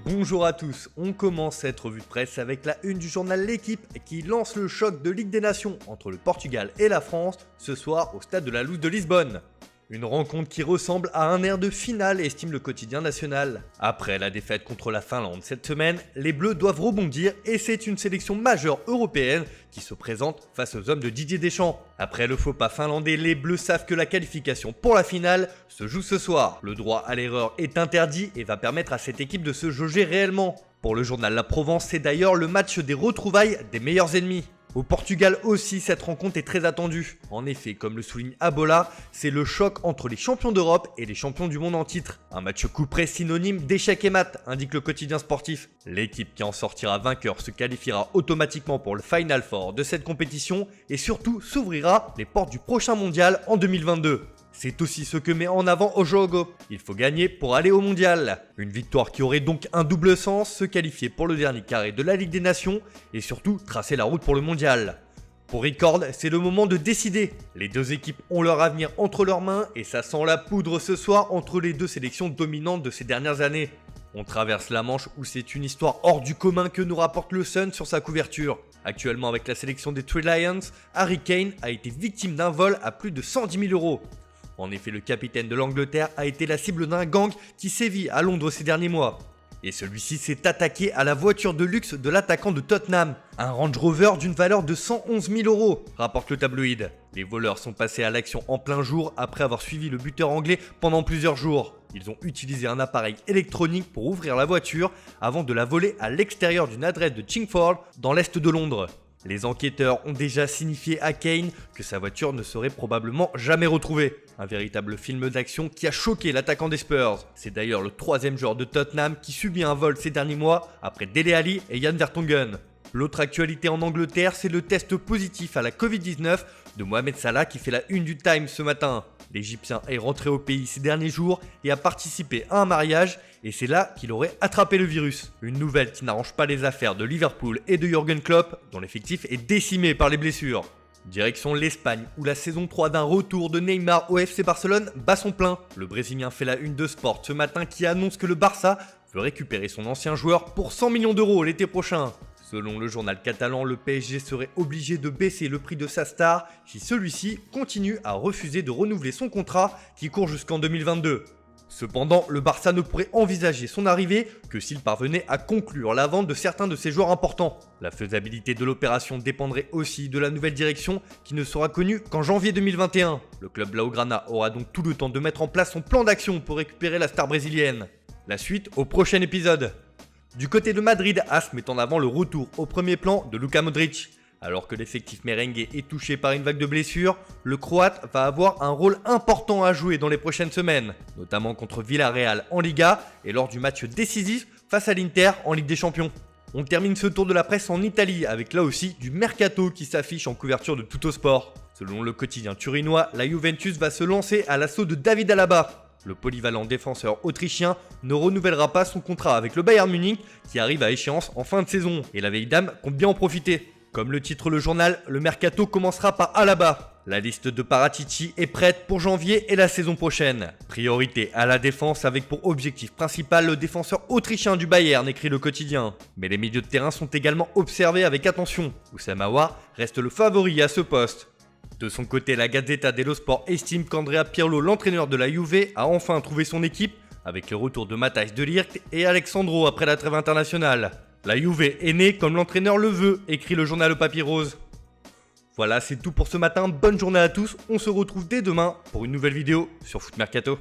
Bonjour à tous, on commence cette revue de presse avec la une du journal L'Équipe qui lance le choc de Ligue des Nations entre le Portugal et la France ce soir au stade de la Luz de Lisbonne. Une rencontre qui ressemble à un air de finale, estime le quotidien national. Après la défaite contre la Finlande cette semaine, les Bleus doivent rebondir et c'est une sélection majeure européenne qui se présente face aux hommes de Didier Deschamps. Après le faux pas finlandais, les Bleus savent que la qualification pour la finale se joue ce soir. Le droit à l'erreur est interdit et va permettre à cette équipe de se jauger réellement. Pour le journal La Provence, c'est d'ailleurs le match des retrouvailles des meilleurs ennemis. Au Portugal aussi, cette rencontre est très attendue. En effet, comme le souligne Abola, c'est le choc entre les champions d'Europe et les champions du monde en titre. Un match couperet synonyme d'échec et mat, indique le quotidien sportif. L'équipe qui en sortira vainqueur se qualifiera automatiquement pour le Final Four de cette compétition et surtout s'ouvrira les portes du prochain mondial en 2022. C'est aussi ce que met en avant Ojogo. Il faut gagner pour aller au mondial. Une victoire qui aurait donc un double sens, se qualifier pour le dernier carré de la Ligue des Nations et surtout tracer la route pour le mondial. Pour Ricord, c'est le moment de décider. Les deux équipes ont leur avenir entre leurs mains et ça sent la poudre ce soir entre les deux sélections dominantes de ces dernières années. On traverse la Manche où c'est une histoire hors du commun que nous rapporte le Sun sur sa couverture. Actuellement avec la sélection des Three Lions, Harry Kane a été victime d'un vol à plus de 110 000 €. En effet, le capitaine de l'Angleterre a été la cible d'un gang qui sévit à Londres ces derniers mois. Et celui-ci s'est attaqué à la voiture de luxe de l'attaquant de Tottenham, un Range Rover d'une valeur de 111 000 €, rapporte le tabloïd. Les voleurs sont passés à l'action en plein jour après avoir suivi le buteur anglais pendant plusieurs jours. Ils ont utilisé un appareil électronique pour ouvrir la voiture avant de la voler à l'extérieur d'une adresse de Chingford dans l'est de Londres. Les enquêteurs ont déjà signifié à Kane que sa voiture ne serait probablement jamais retrouvée. Un véritable film d'action qui a choqué l'attaquant des Spurs. C'est d'ailleurs le troisième joueur de Tottenham qui subit un vol ces derniers mois après Dele Alli et Jan Vertonghen. L'autre actualité en Angleterre, c'est le test positif à la Covid-19 de Mohamed Salah qui fait la une du Times ce matin. L'Égyptien est rentré au pays ces derniers jours et a participé à un mariage et c'est là qu'il aurait attrapé le virus. Une nouvelle qui n'arrange pas les affaires de Liverpool et de Jürgen Klopp dont l'effectif est décimé par les blessures. Direction l'Espagne où la saison 3 d'un retour de Neymar au FC Barcelone bat son plein. Le Brésilien fait la une de Sport ce matin qui annonce que le Barça veut récupérer son ancien joueur pour 100 millions € l'été prochain. Selon le journal catalan, le PSG serait obligé de baisser le prix de sa star si celui-ci continue à refuser de renouveler son contrat qui court jusqu'en 2022. Cependant, le Barça ne pourrait envisager son arrivée que s'il parvenait à conclure la vente de certains de ses joueurs importants. La faisabilité de l'opération dépendrait aussi de la nouvelle direction qui ne sera connue qu'en janvier 2021. Le club Blaugrana aura donc tout le temps de mettre en place son plan d'action pour récupérer la star brésilienne. La suite au prochain épisode. Du côté de Madrid, AS met en avant le retour au premier plan de Luka Modric. Alors que l'effectif merengue est touché par une vague de blessures, le Croate va avoir un rôle important à jouer dans les prochaines semaines, notamment contre Villarreal en Liga et lors du match décisif face à l'Inter en Ligue des Champions. On termine ce tour de la presse en Italie avec là aussi du mercato qui s'affiche en couverture de Tuttosport. Selon le quotidien turinois, la Juventus va se lancer à l'assaut de David Alaba. Le polyvalent défenseur autrichien ne renouvellera pas son contrat avec le Bayern Munich qui arrive à échéance en fin de saison et la vieille dame compte bien en profiter. Comme le titre le journal, le mercato commencera par Alaba. La liste de Paratici est prête pour janvier et la saison prochaine. Priorité à la défense avec pour objectif principal le défenseur autrichien du Bayern, écrit le quotidien. Mais les milieux de terrain sont également observés avec attention. Oussama Aouar reste le favori à ce poste. De son côté, la Gazzetta dello Sport estime qu'Andrea Pirlo, l'entraîneur de la Juve, a enfin trouvé son équipe avec le retour de Matthijs de Ligt et Alexandro après la trêve internationale. La Juve est née comme l'entraîneur le veut, écrit le journal au papier rose. Voilà, c'est tout pour ce matin. Bonne journée à tous. On se retrouve dès demain pour une nouvelle vidéo sur Foot Mercato.